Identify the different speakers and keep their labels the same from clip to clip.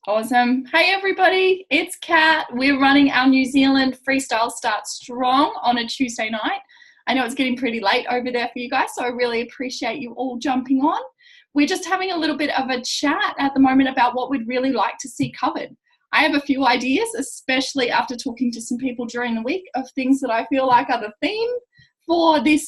Speaker 1: Awesome. Hey everybody, it's Kat. We're running our New Zealand Freestyle Start Strong on a Tuesday night. I know it's getting pretty late over there for you guys, so I really appreciate you all jumping on. We're just having a little bit of a chat at the moment about what we'd really like to see covered. I have a few ideas, especially after talking to some people during the week, of things that I feel like are the theme for this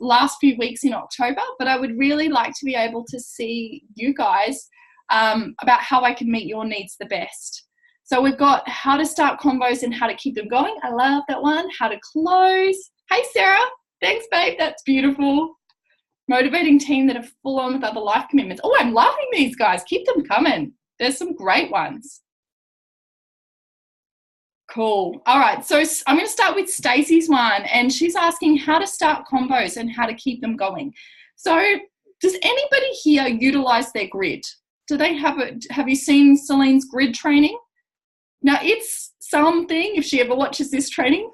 Speaker 1: last few weeks in October, but I would really like to be able to see you guys about how I can meet your needs the best. So we've got how to start combos and how to keep them going. I love that one. How to close. Hey, Sarah. Thanks, babe. That's beautiful. Motivating team that are full on with other life commitments. Oh, I'm loving these guys. Keep them coming. There's some great ones. Cool. All right. So I'm going to start with Stacey's one, and she's asking how to start combos and how to keep them going. So does anybody here utilize their grid? Do they have it? Have you seen Celine's grid training? Now, it's something, if she ever watches this training,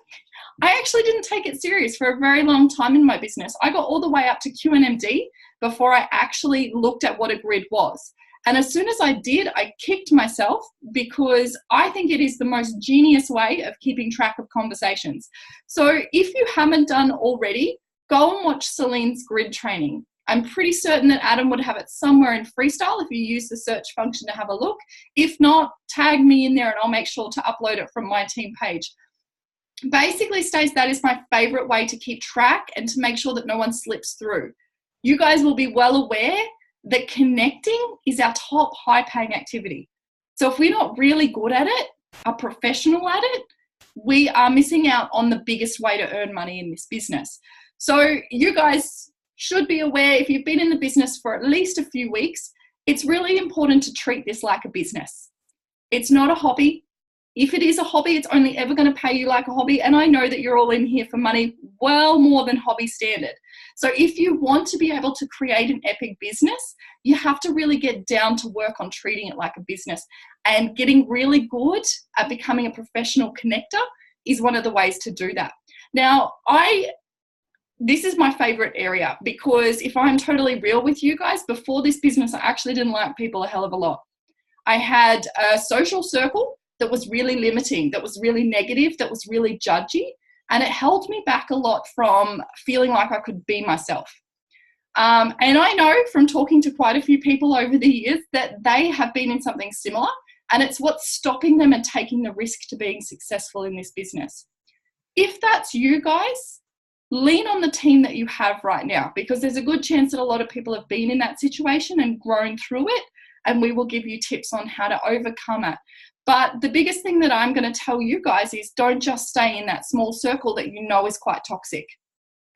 Speaker 1: I actually didn't take it serious for a very long time in my business. I got all the way up to QNMD before I actually looked at what a grid was. And as soon as I did, I kicked myself because I think it is the most genius way of keeping track of conversations. So if you haven't done already, go and watch Celine's grid training. I'm pretty certain that Adam would have it somewhere in Freestyle if you use the search function to have a look. If not, tag me in there and I'll make sure to upload it from my team page. Basically, Stace, that is my favorite way to keep track and to make sure that no one slips through. You guys will be well aware that connecting is our top high-paying activity. So if we're not really good at it, a professional at it, we are missing out on the biggest way to earn money in this business. So you guys should be aware, if you've been in the business for at least a few weeks, it's really important to treat this like a business. It's not a hobby. If it is a hobby, it's only ever going to pay you like a hobby. And I know that you're all in here for money well more than hobby standard. So if you want to be able to create an epic business, you have to really get down to work on treating it like a business. And getting really good at becoming a professional connector is one of the ways to do that. Now, this is my favorite area because if I'm totally real with you guys, before this business, I actually didn't like people a hell of a lot. I had a social circle that was really limiting, that was really negative, that was really judgy, and it held me back a lot from feeling like I could be myself. And I know from talking to quite a few people over the years that they have been in something similar, and it's what's stopping them and taking the risk to being successful in this business. If that's you guys, lean on the team that you have right now, because there's a good chance that a lot of people have been in that situation and grown through it, and we will give you tips on how to overcome it. But the biggest thing that I'm going to tell you guys is don't just stay in that small circle that you know is quite toxic.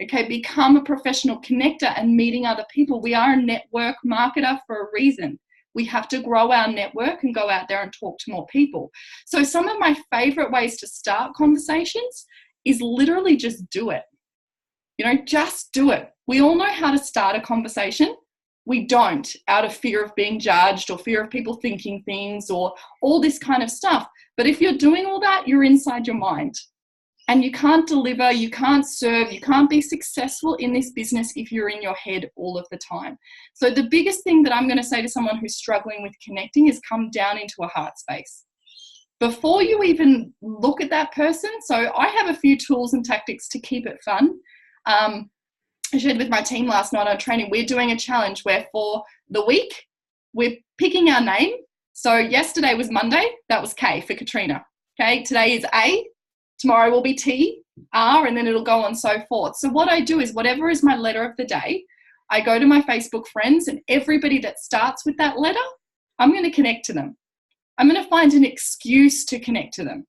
Speaker 1: Okay, become a professional connector and meeting other people. We are a network marketer for a reason. We have to grow our network and go out there and talk to more people. So some of my favorite ways to start conversations is literally just do it. Just do it. We all know how to start a conversation. We don't, out of fear of being judged or fear of people thinking things or all this kind of stuff. But if you're doing all that, you're inside your mind. And you can't deliver, you can't serve, you can't be successful in this business if you're in your head all of the time. So the biggest thing that I'm going to say to someone who's struggling with connecting is come down into a heart space. Before you even look at that person, so I have a few tools and tactics to keep it fun. I shared with my team last night on training, we're doing a challenge where for the week, we're picking our name. So yesterday was Monday, that was K for Katrina. Okay, today is A, tomorrow will be T, R, and then it'll go on so forth. So what I do is whatever is my letter of the day, I go to my Facebook friends and everybody that starts with that letter, I'm going to connect to them. I'm going to find an excuse to connect to them.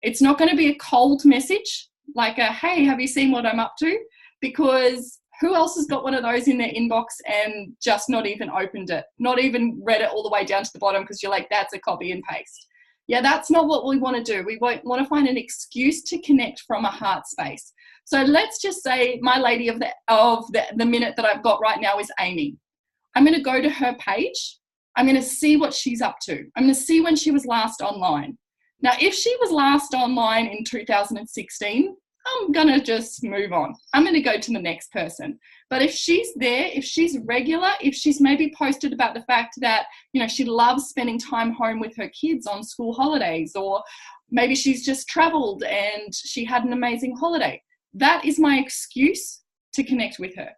Speaker 1: It's not going to be a cold message like a, hey, have you seen what I'm up to? Because who else has got one of those in their inbox and just not even opened it, not even read it all the way down to the bottom because you're like, that's a copy and paste. Yeah, that's not what we want to do. We want to find an excuse to connect from a heart space. So let's just say my lady of the minute that I've got right now is Amy. I'm going to go to her page. I'm going to see what she's up to. I'm going to see when she was last online. Now, if she was last online in 2016, I'm going to just move on. I'm going to go to the next person. But if she's there, if she's regular, if she's maybe posted about the fact that, you know, she loves spending time home with her kids on school holidays, or maybe she's just traveled and she had an amazing holiday, that is my excuse to connect with her.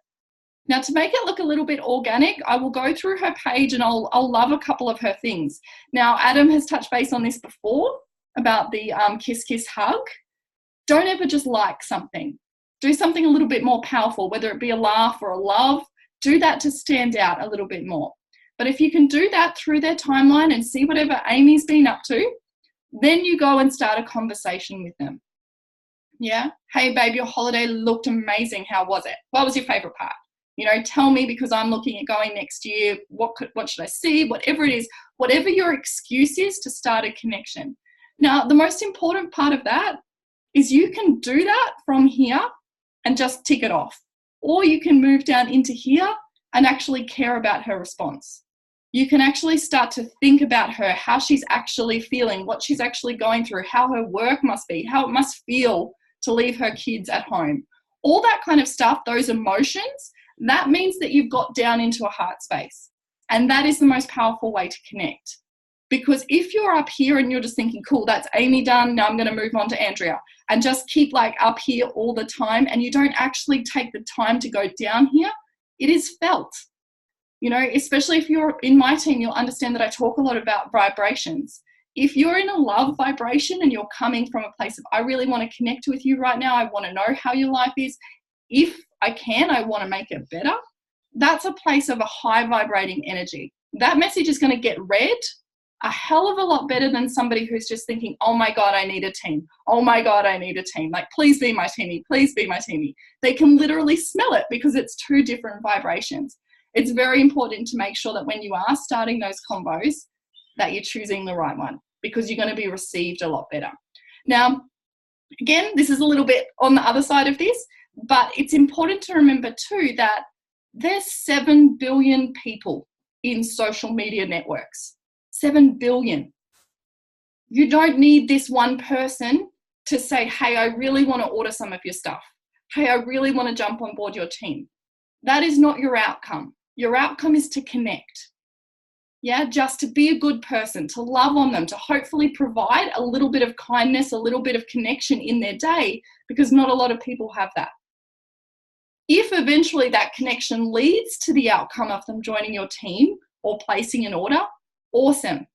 Speaker 1: Now, to make it look a little bit organic, I will go through her page and I'll love a couple of her things. Now, Adam has touched base on this before about the kiss, kiss, hug. Don't ever just like something. Do something a little bit more powerful, whether it be a laugh or a love. Do that to stand out a little bit more. But if you can do that through their timeline and see whatever Amy's been up to, then you go and start a conversation with them. Yeah? Hey, babe, your holiday looked amazing. How was it? What was your favorite part? You know, tell me, because I'm looking at going next year. What should I see? Whatever it is, whatever your excuse is to start a connection. Now, the most important part of that is you can do that from here and just tick it off. Or you can move down into here and actually care about her response. You can actually start to think about her, how she's actually feeling, what she's actually going through, how her work must be, how it must feel to leave her kids at home. All that kind of stuff, those emotions, that means that you've got down into a heart space. And that is the most powerful way to connect. Because if you're up here and you're just thinking, cool, that's Amy done, now I'm going to move on to Andrea, and just keep like up here all the time, and you don't actually take the time to go down here, it is felt. You know, especially if you're in my team, you'll understand that I talk a lot about vibrations. If you're in a love vibration and you're coming from a place of, I really want to connect with you right now, I want to know how your life is, if I can, I want to make it better, that's a place of a high vibrating energy. That message is going to get read a hell of a lot better than somebody who's just thinking, oh my God, I need a team. Oh my God, I need a team. Like, please be my teamie. Please be my teamie. They can literally smell it because it's two different vibrations. It's very important to make sure that when you are starting those combos, that you're choosing the right one, because you're going to be received a lot better. Now, again, this is a little bit on the other side of this, but it's important to remember too that there's 7 billion people in social media networks. 7 billion. You don't need this one person to say, hey, I really want to order some of your stuff. Hey, I really want to jump on board your team. That is not your outcome. Your outcome is to connect. Yeah, just to be a good person, to love on them, to hopefully provide a little bit of kindness, a little bit of connection in their day, because not a lot of people have that. If eventually that connection leads to the outcome of them joining your team or placing an order, awesome.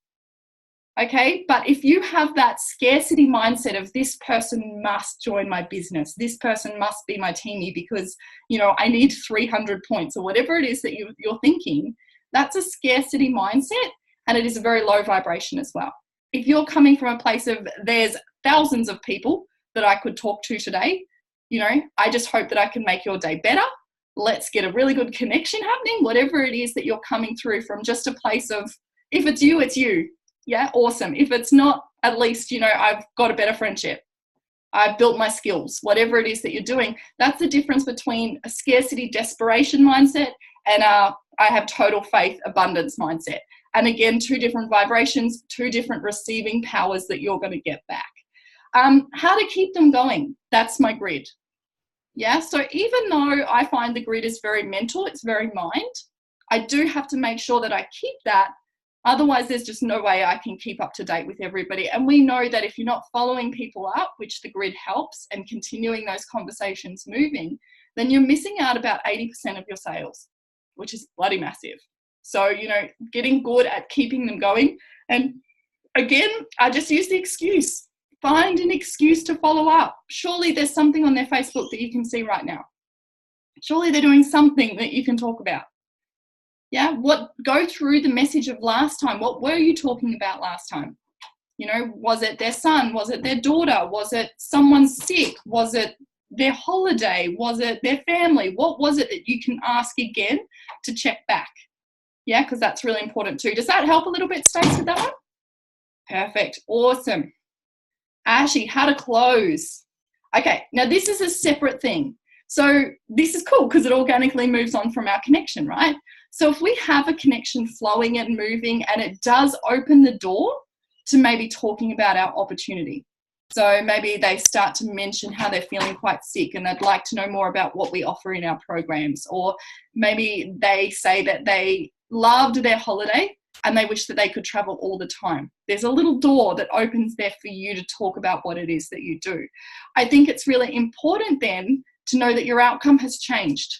Speaker 1: Okay, but if you have that scarcity mindset of this person must join my business, this person must be my teamie because, you know, I need 300 points or whatever it is that you're thinking, that's a scarcity mindset, and it is a very low vibration as well. If you're coming from a place of there's thousands of people that I could talk to today, you know, I just hope that I can make your day better. Let's get a really good connection happening, whatever it is that you're coming through from, just a place of, if it's you, it's you. Yeah, awesome. If it's not, at least, you know, I've got a better friendship. I've built my skills, whatever it is that you're doing. That's the difference between a scarcity desperation mindset and I have total faith abundance mindset. And again, two different vibrations, two different receiving powers that you're going to get back. How to keep them going. That's my grid. Yeah, so even though I find the grid is very mental, it's very mind, I do have to make sure that I keep that. Otherwise, there's just no way I can keep up to date with everybody. And we know that if you're not following people up, which the grid helps, and continuing those conversations moving, then you're missing out about 80% of your sales, which is bloody massive. So, you know, getting good at keeping them going. And again, I just use the excuse. Find an excuse to follow up. Surely there's something on their Facebook that you can see right now. Surely they're doing something that you can talk about. Yeah, go through the message of last time. What were you talking about last time? You know, was it their son? Was it their daughter? Was it someone sick? Was it their holiday? Was it their family? What was it that you can ask again to check back? Yeah, because that's really important too. Does that help a little bit, Stace, with that one? Perfect. Awesome. Ashy, how to close. Okay, now this is a separate thing. So this is cool because it organically moves on from our connection, right? So if we have a connection flowing and moving, and it does open the door to maybe talking about our opportunity. So maybe they start to mention how they're feeling quite sick and they'd like to know more about what we offer in our programs. Or maybe they say that they loved their holiday and they wish that they could travel all the time. There's a little door that opens there for you to talk about what it is that you do. I think it's really important then to know that your outcome has changed.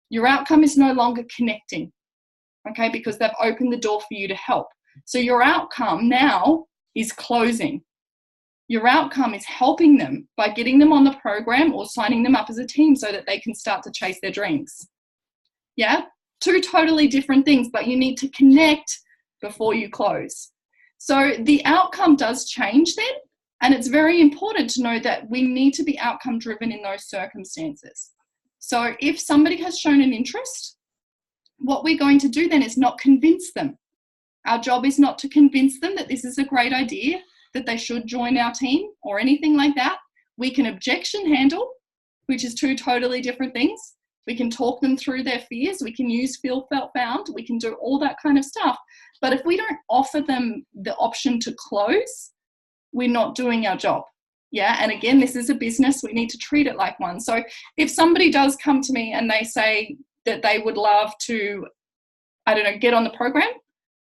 Speaker 1: Your outcome is no longer connecting, okay, because they've opened the door for you to help. So your outcome now is closing. Your outcome is helping them by getting them on the program or signing them up as a team so that they can start to chase their dreams. Yeah, two totally different things, but you need to connect before you close. So the outcome does change then, and it's very important to know that we need to be outcome driven in those circumstances. So if somebody has shown an interest, what we're going to do then is not convince them. Our job is not to convince them that this is a great idea, that they should join our team or anything like that. We can objection handle, which is two totally different things. We can talk them through their fears. We can use feel, felt, found. We can do all that kind of stuff. But if we don't offer them the option to close, we're not doing our job. Yeah. And again, this is a business. We need to treat it like one. So if somebody does come to me and they say that they would love to, I don't know, get on the program,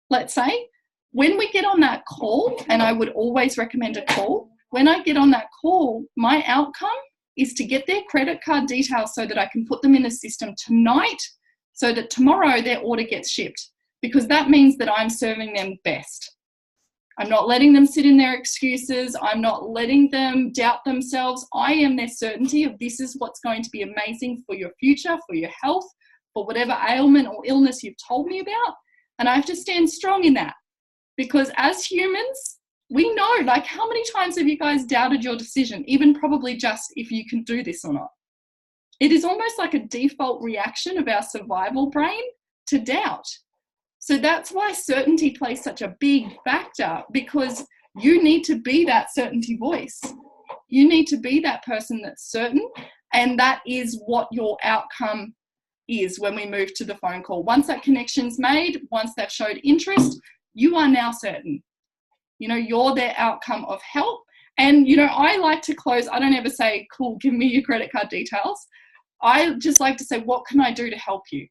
Speaker 1: let's say, when we get on that call, and I would always recommend a call, when I get on that call, my outcome is to get their credit card details so that I can put them in the system tonight so that tomorrow their order gets shipped, because that means that I'm serving them best. I'm not letting them sit in their excuses. I'm not letting them doubt themselves. I am their certainty of this is what's going to be amazing for your future, for your health, for whatever ailment or illness you've told me about. And I have to stand strong in that, because as humans, we know, like, how many times have you guys doubted your decision, even probably just if you can do this or not? It is almost like a default reaction of our survival brain to doubt. So that's why certainty plays such a big factor, because you need to be that certainty voice. You need to be that person that's certain, and that is what your outcome is when we move to the phone call. Once that connection's made, once they've showed interest, you are now certain. You know, you're their outcome of help. And, you know, I like to close. I don't ever say, cool, give me your credit card details. I just like to say, what can I do to help you?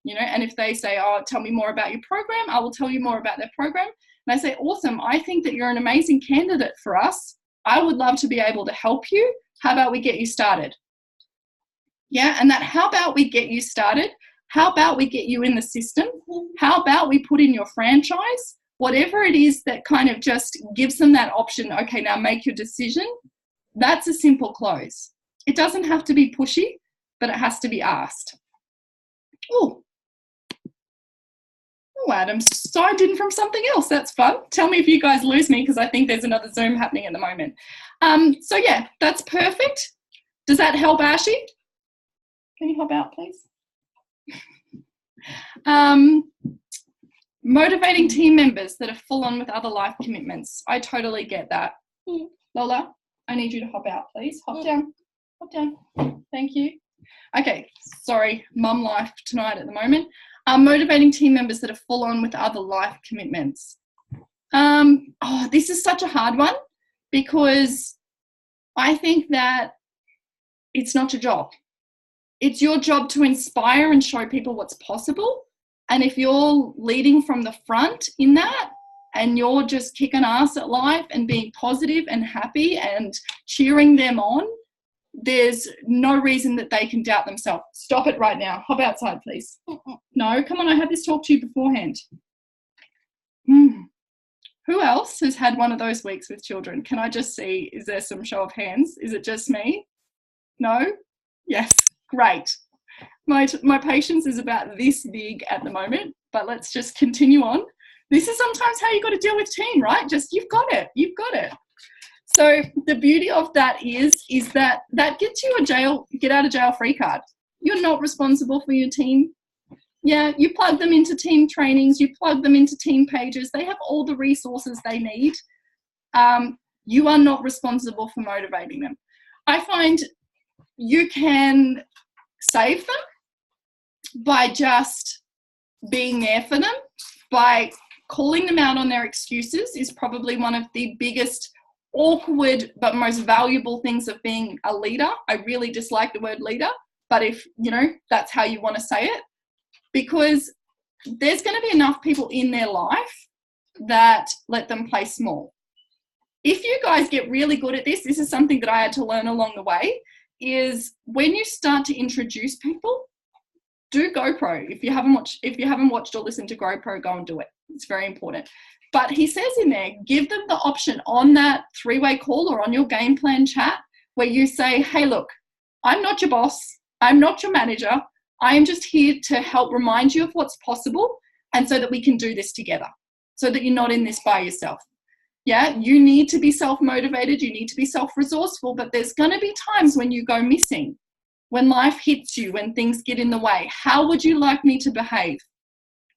Speaker 1: You know, and if they say, oh, tell me more about your program, I will tell you more about their program. And I say, awesome, I think that you're an amazing candidate for us. I would love to be able to help you. How about we get you started? Yeah, and that how about we get you started? How about we get you in the system? How about we put in your franchise? Whatever it is that kind of just gives them that option, okay, now make your decision. That's a simple close. It doesn't have to be pushy, but it has to be asked. Oh, Adam signed in from something else. That's fun. Tell me if you guys lose me, because I think there's another Zoom happening at the moment. So yeah, that's perfect. Does that help, Ashy? Can you help out, please? Motivating team members that are full on with other life commitments. I totally get that. Lola, I need you to hop out, please. Hop down. Hop down. Thank you. Okay, sorry, mum life tonight at the moment. Motivating team members that are full on with other life commitments. This is such a hard one, because I think that it's not your job. It's your job to inspire and show people what's possible. And if you're leading from the front in that, and you're just kicking ass at life and being positive and happy and cheering them on, there's no reason that they can doubt themselves. Stop it right now. Hop outside, please. No, come on, I had this talk to you beforehand. Who else has had one of those weeks with children? Can I just see, is there some show of hands? Is it just me? No? Yes, great. My patience is about this big at the moment, but let's just continue on. This is sometimes how you got to deal with team, right? Just, you've got it. So the beauty of that is that gets you a get out of jail free card. You're not responsible for your team. Yeah, you plug them into team trainings, you plug them into team pages. They have all the resources they need. You are not responsible for motivating them. I find you can save them by just being there for them, by calling them out on their excuses is probably one of the biggest awkward but most valuable things of being a leader. I really dislike the word leader, but if, you know, that's how you want to say it, because there's going to be enough people in their life that let them play small. If you guys get really good at this, this is something that I had to learn along the way, is when you start to introduce people, do GoPro. If you haven't watched or listened to GoPro, go and do it. It's very important. But he says in there, give them the option on that 3-way call or on your game plan chat where you say, hey, look, I'm not your boss. I'm not your manager. I am just here to help remind you of what's possible, and so that we can do this together, so that you're not in this by yourself. Yeah, you need to be self-motivated. You need to be self-resourceful, but there's going to be times when you go missing, when life hits you, when things get in the way. How would you like me to behave?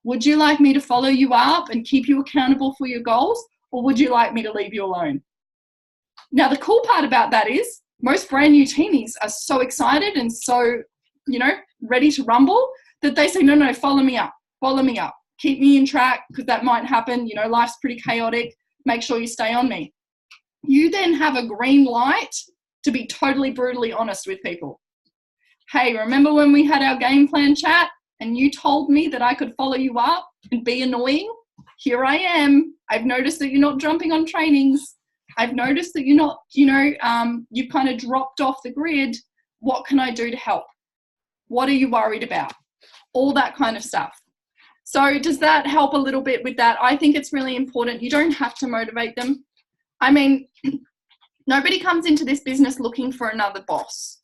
Speaker 1: Would you like me to follow you up and keep you accountable for your goals, or would you like me to leave you alone? Now, the cool part about that is most brand new teenies are so excited and so, you know, ready to rumble that they say, no, follow me up, keep me in track, because that might happen. You know, life's pretty chaotic. Make sure you stay on me. You then have a green light to be totally brutally honest with people. Hey, remember when we had our game plan chat and you told me that I could follow you up and be annoying? Here I am. I've noticed that you're not jumping on trainings. I've noticed that you're not, you've kind of dropped off the grid. What can I do to help? What are you worried about? All that kind of stuff. So does that help a little bit with that? I think it's really important. You don't have to motivate them. I mean, nobody comes into this business looking for another boss.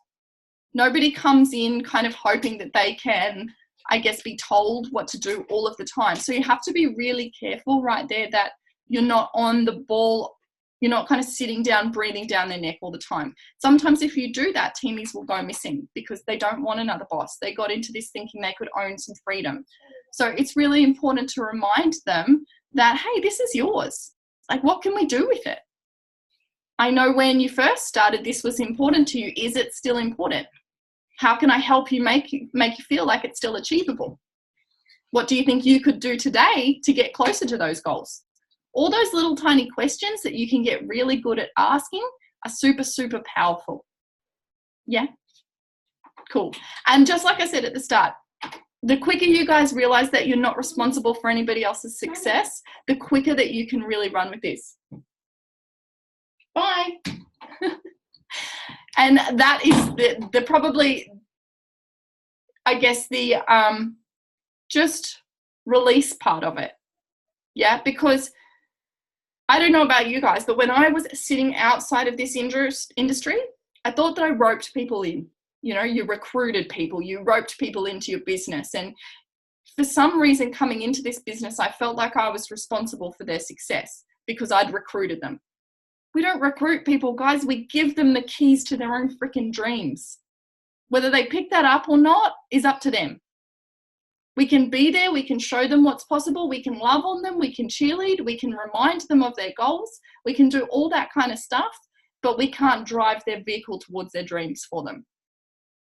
Speaker 1: Nobody comes in kind of hoping that they can, I guess, be told what to do all of the time. So you have to be really careful right there that you're not on the ball. You're not kind of sitting down, breathing down their neck all the time. Sometimes if you do that, teamies will go missing because they don't want another boss. They got into this thinking they could own some freedom. So it's really important to remind them that, hey, this is yours. Like, what can we do with it? I know when you first started, this was important to you. Is it still important? How can I help you make you feel like it's still achievable? What do you think you could do today to get closer to those goals? All those little tiny questions that you can get really good at asking are super, super powerful. Yeah? Cool. And just like I said at the start, the quicker you guys realize that you're not responsible for anybody else's success, the quicker that you can really run with this. Bye. And that is the probably, I guess, the just release part of it. Yeah, because I don't know about you guys, but when I was sitting outside of this industry, I thought that I roped people in. You know, you recruited people, you roped people into your business. And for some reason coming into this business, I felt like I was responsible for their success because I'd recruited them. We don't recruit people, guys. We give them the keys to their own freaking dreams. Whether they pick that up or not is up to them. We can be there. We can show them what's possible. We can love on them. We can cheerlead. We can remind them of their goals. We can do all that kind of stuff, but we can't drive their vehicle towards their dreams for them.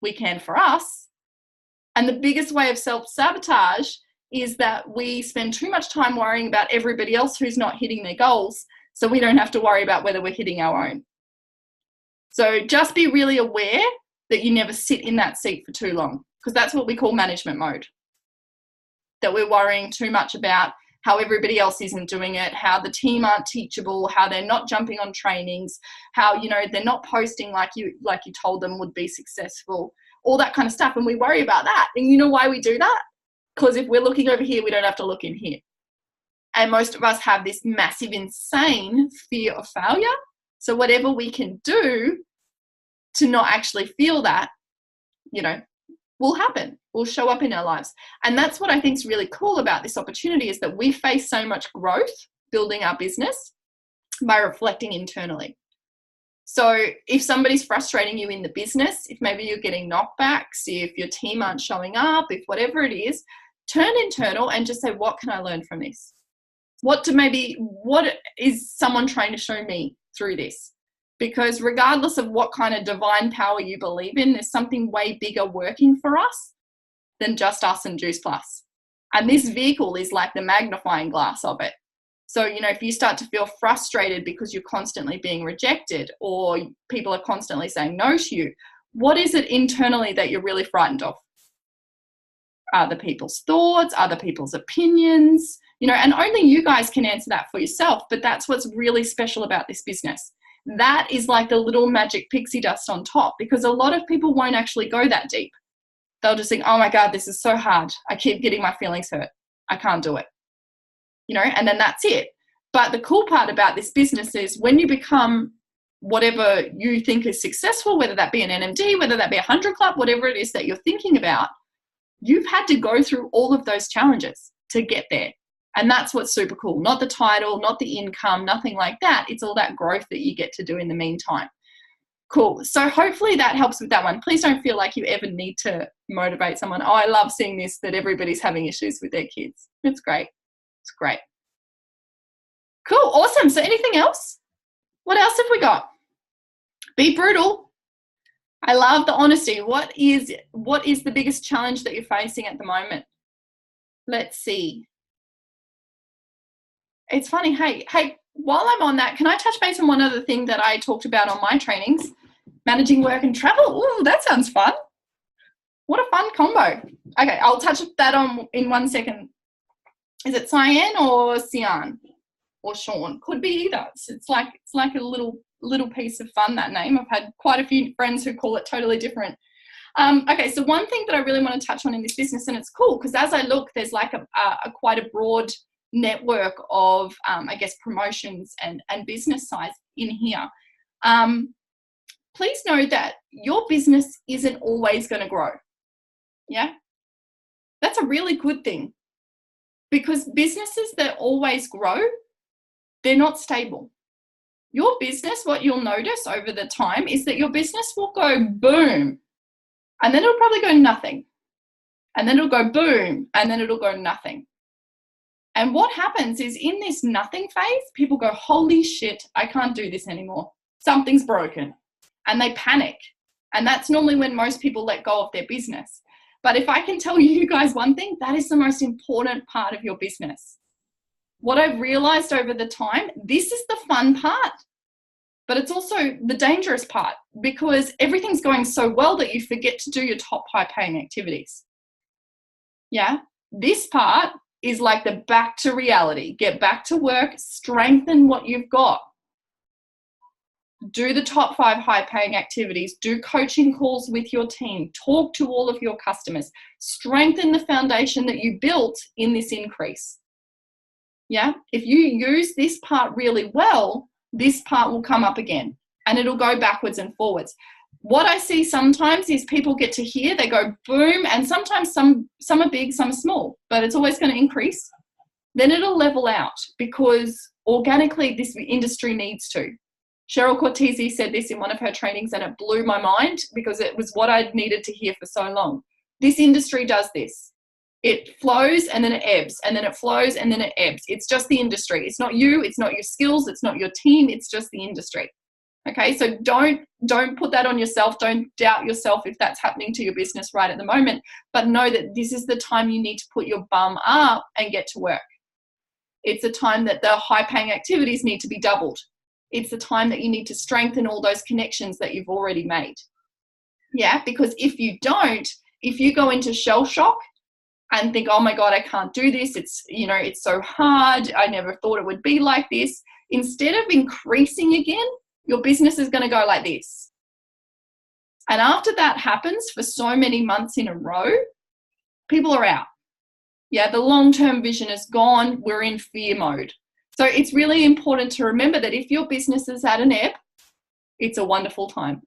Speaker 1: We can for us. And the biggest way of self-sabotage is that we spend too much time worrying about everybody else who's not hitting their goals, so we don't have to worry about whether we're hitting our own. So just be really aware that you never sit in that seat for too long, because that's what we call management mode. That we're worrying too much about how everybody else isn't doing it, how the team aren't teachable, how they're not jumping on trainings, how, you know, they're not posting like you told them would be successful, all that kind of stuff. And we worry about that. And you know why we do that? Because if we're looking over here, we don't have to look in here. And most of us have this massive, insane fear of failure. So whatever we can do to not actually feel that, you know, will happen, will show up in our lives. And that's what I think is really cool about this opportunity, is that we face so much growth building our business by reflecting internally. So if somebody's frustrating you in the business, if maybe you're getting knockbacks, if your team aren't showing up, if whatever it is, turn internal and just say, what can I learn from this? What is someone trying to show me through this? Because regardless of what kind of divine power you believe in, there's something way bigger working for us than just us and Juice Plus. And this vehicle is like the magnifying glass of it. So, if you start to feel frustrated because you're constantly being rejected or people are constantly saying no to you, what is it internally that you're really frightened of? Other people's thoughts, other people's opinions, and only you guys can answer that for yourself. But that's what's really special about this business. That is like the little magic pixie dust on top, because a lot of people won't actually go that deep. They'll just think, oh my God, this is so hard. I keep getting my feelings hurt. I can't do it. And then that's it. But the cool part about this business is when you become whatever you think is successful, whether that be an NMD, whether that be a 100 Club, whatever it is that you're thinking about, you've had to go through all of those challenges to get there. And that's what's super cool. Not the title, not the income, nothing like that. It's all that growth that you get to do in the meantime. Cool. So hopefully that helps with that one. Please don't feel like you ever need to motivate someone. Oh, I love seeing this, that everybody's having issues with their kids. It's great. It's great. Cool. Awesome. So anything else? What else have we got? Be brutal. I love the honesty. What is the biggest challenge that you're facing at the moment? Let's see. It's funny. Hey, while I'm on that, can I touch base on one other thing that I talked about on my trainings? Managing work and travel. Ooh, that sounds fun. What a fun combo. Okay, I'll touch that on in 1 second. Is it Cyan or Cyan or Sean? Could be either. It's like a little piece of fun, that name. I've had quite a few friends who call it totally different. Okay, so one thing that I really want to touch on in this business, and it's cool because as I look, there's like a quite a broad network of, I guess, promotions and business size in here. Please know that your business isn't always going to grow. Yeah, that's a really good thing, because businesses that always grow, they're not stable. Your business, what you'll notice over the time is that your business will go boom, and then it'll probably go nothing, and then it'll go boom, and then it'll go nothing. And what happens is in this nothing phase, people go, holy shit, I can't do this anymore. Something's broken. And they panic. And that's normally when most people let go of their business. But if I can tell you guys one thing, that is the most important part of your business. What I've realized over the time, this is the fun part, but it's also the dangerous part, because everything's going so well that you forget to do your top high paying activities. Yeah, this part is like the back to reality. Get back to work, strengthen what you've got. Do the top 5 high paying activities, do coaching calls with your team, talk to all of your customers, strengthen the foundation that you built in this increase. Yeah, if you use this part really well, this part will come up again and it'll go backwards and forwards. What I see sometimes is people get to here, they go boom, and sometimes some are big, some are small, but it's always going to increase. Then it'll level out because organically this industry needs to. Cheryl Cortese said this in one of her trainings and it blew my mind because it was what I'd needed to hear for so long. This industry does this. It flows and then it ebbs, and then it flows and then it ebbs. It's just the industry. It's not you, it's not your skills, it's not your team, it's just the industry. Okay, so don't put that on yourself. Don't doubt yourself if that's happening to your business right at the moment, but know that this is the time you need to put your bum up and get to work. It's a time that the high-paying activities need to be doubled. It's the time that you need to strengthen all those connections that you've already made. Yeah, because if you don't, if you go into shell shock and think, oh my God, I can't do this. It's so hard. I never thought it would be like this. Instead of increasing again, your business is going to go like this. And after that happens for so many months in a row, people are out. Yeah, the long-term vision is gone. We're in fear mode. So it's really important to remember that if your business is at an ebb, it's a wonderful time.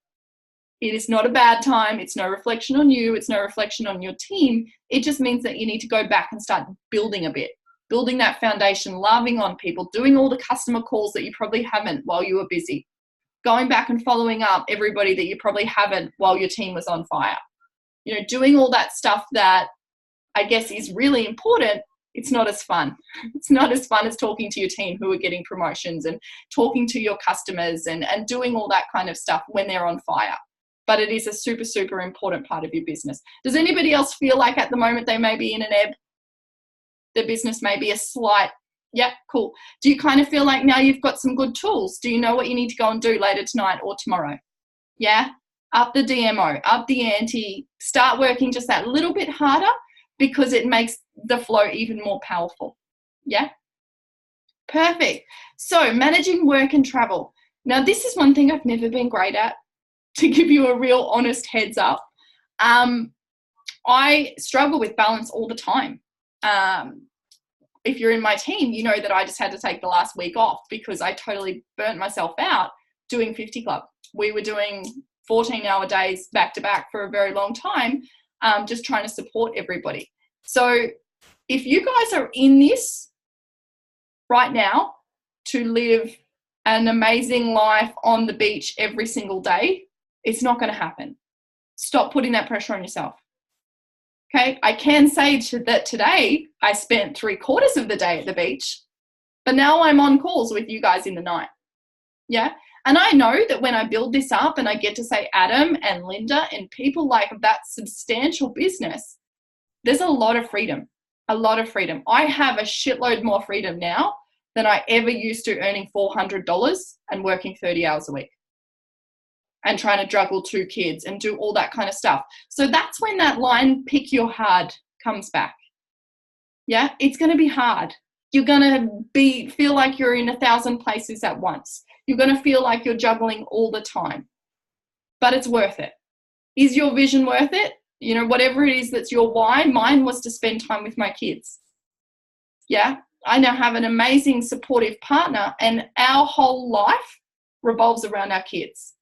Speaker 1: It is not a bad time. It's no reflection on you. It's no reflection on your team. It just means that you need to go back and start building a bit, building that foundation, loving on people, doing all the customer calls that you probably haven't while you were busy, going back and following up everybody that you probably haven't while your team was on fire. Doing all that stuff that I guess is really important. It's not as fun. It's not as fun as talking to your team who are getting promotions and talking to your customers and doing all that kind of stuff when they're on fire. But it is a super, super important part of your business. Does anybody else feel like at the moment they may be in an ebb? Their business may be a slight Yeah, cool. Do you kind of feel like now you've got some good tools? Do you know what you need to go and do later tonight or tomorrow? Yeah, up the DMO, up the ante, start working just that little bit harder because it makes the flow even more powerful. Yeah, perfect. So managing work and travel. Now, this is one thing I've never been great at, to give you a real honest heads up. I struggle with balance all the time. If you're in my team, you know that I just had to take the last week off because I totally burnt myself out doing 50 Club. We were doing 14-hour days back to back for a very long time, just trying to support everybody. So if you guys are in this right now to live an amazing life on the beach every single day, it's not going to happen. Stop putting that pressure on yourself. Okay, I can say that today I spent 3/4 of the day at the beach, but now I'm on calls with you guys in the night. Yeah, and I know that when I build this up and I get to say Adam and Linda and people like that substantial business, there's a lot of freedom, a lot of freedom. I have a shitload more freedom now than I ever used to, earning $400 and working 30 hours a week and trying to juggle 2 kids and do all that kind of stuff. So that's when that line, pick your hard, comes back. Yeah, it's going to be hard. You're going to feel like you're in 1,000 places at once. You're going to feel like you're juggling all the time, but it's worth it. Is your vision worth it? You know, whatever it is that's your why. Mine was to spend time with my kids. Yeah, I now have an amazing supportive partner and our whole life revolves around our kids.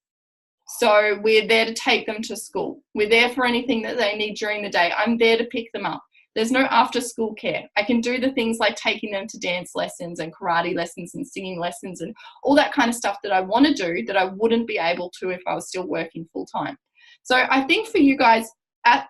Speaker 1: So we're there to take them to school. We're there for anything that they need during the day. I'm there to pick them up. There's no after school care. I can do the things like taking them to dance lessons and karate lessons and singing lessons and all that kind of stuff that I want to do that I wouldn't be able to if I was still working full time. So I think for you guys,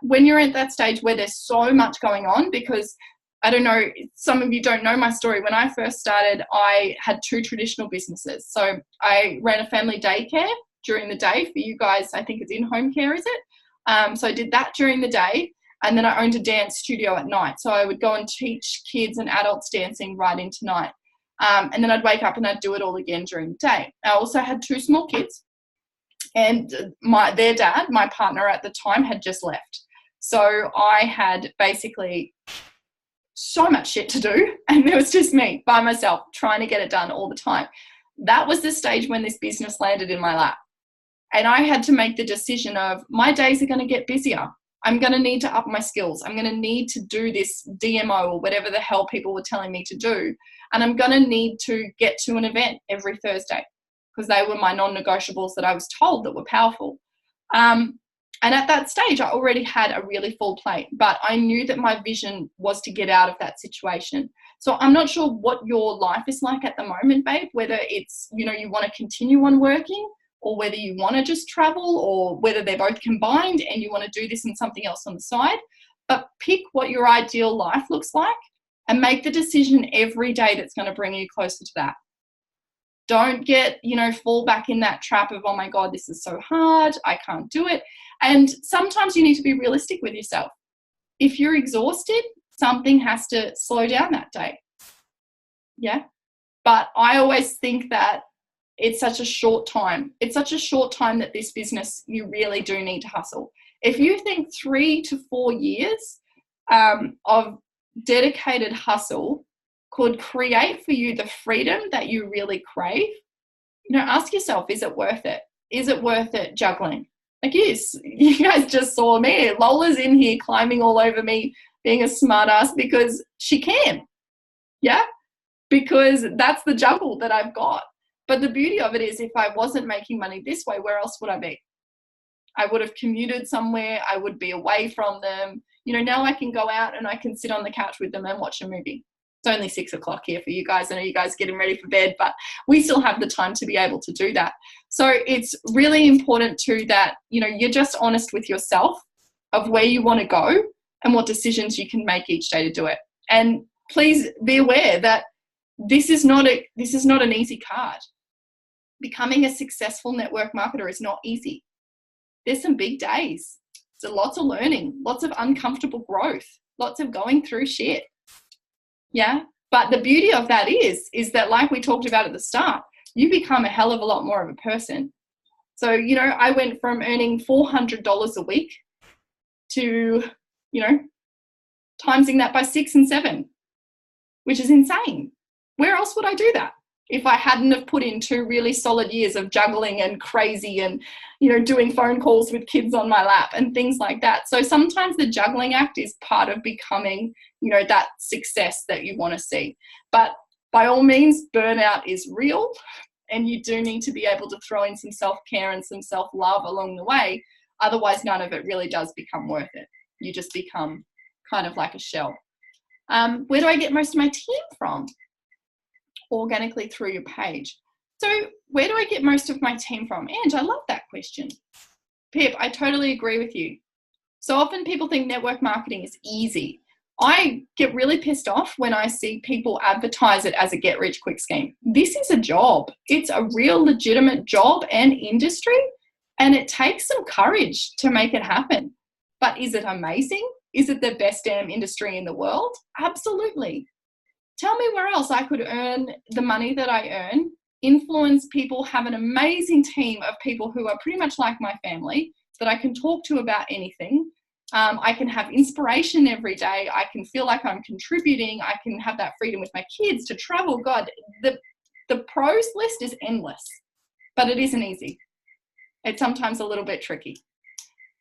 Speaker 1: when you're at that stage where there's so much going on, because I don't know, some of you don't know my story. When I first started, I had 2 traditional businesses. So I ran a family daycare during the day. For you guys, I think it's in-home care, is it? So I did that during the day, and then I owned a dance studio at night. So I would go and teach kids and adults dancing right into night. And then I'd wake up and I'd do it all again during the day. I also had 2 small kids, and their dad, my partner at the time, had just left. So I had basically so much shit to do, and it was just me by myself trying to get it done all the time. That was the stage when this business landed in my lap. And I had to make the decision of, my days are going to get busier. I'm going to need to up my skills. I'm going to need to do this DMO or whatever the hell people were telling me to do. And I'm going to need to get to an event every Thursday because they were my non-negotiables that I was told that were powerful. And at that stage, I already had a really full plate, but I knew that my vision was to get out of that situation. So I'm not sure what your life is like at the moment, babe, whether it's, you know, you want to continue on working, or whether you want to just travel, or whether they're both combined and you want to do this and something else on the side. But pick what your ideal life looks like and make the decision every day that's going to bring you closer to that. Don't get, fall back in that trap of, oh my God, this is so hard, I can't do it. And sometimes you need to be realistic with yourself. If you're exhausted, something has to slow down that day. Yeah. But I always think that it's such a short time. It's such a short time that this business, you really do need to hustle. If you think 3 to 4 years of dedicated hustle could create for you the freedom that you really crave, ask yourself, is it worth it? Is it worth it juggling? Like, yes, you guys just saw me. Lola's in here climbing all over me, being a smart ass because she can. Yeah? Because that's the juggle that I've got. But the beauty of it is, if I wasn't making money this way, where else would I be? I would have commuted somewhere. I would be away from them. Now I can go out and I can sit on the couch with them and watch a movie. It's only 6 o'clock here for you guys. I know you guys are getting ready for bed, but we still have the time to be able to do that. So it's really important too that, you're just honest with yourself of where you want to go and what decisions you can make each day to do it. And please be aware that this is not an easy card. Becoming a successful network marketer is not easy. There's some big days. So lots of learning, lots of uncomfortable growth, lots of going through shit. Yeah. But the beauty of that is that, like we talked about at the start, you become a hell of a lot more of a person. So, you know, I went from earning $400 a week to, you know, timesing that by 6 and 7, which is insane. Where else would I do that if I hadn't have put in 2 really solid years of juggling and crazy and, you know, doing phone calls with kids on my lap and things like that. So sometimes the juggling act is part of becoming, you know, that success that you want to see. But by all means, burnout is real, and you do need to be able to throw in some self-care and some self-love along the way. Otherwise, none of it really does become worth it. You just become kind of like a shell. Where do I get most of my team from? Organically through your page. So where do I get most of my team from? Ange, I love that question. Pip, I totally agree with you. So often people think network marketing is easy. I get really pissed off when I see people advertise it as a get-rich-quick scheme. This is a job. It's a real legitimate job and industry, and it takes some courage to make it happen. But is it amazing? Is it the best damn industry in the world? Absolutely. Tell me where else I could earn the money that I earn, influence people, have an amazing team of people who are pretty much like my family that I can talk to about anything. I can have inspiration every day. I can feel like I'm contributing. I can have that freedom with my kids to travel. God, the pros list is endless, but it isn't easy. It's sometimes a little bit tricky.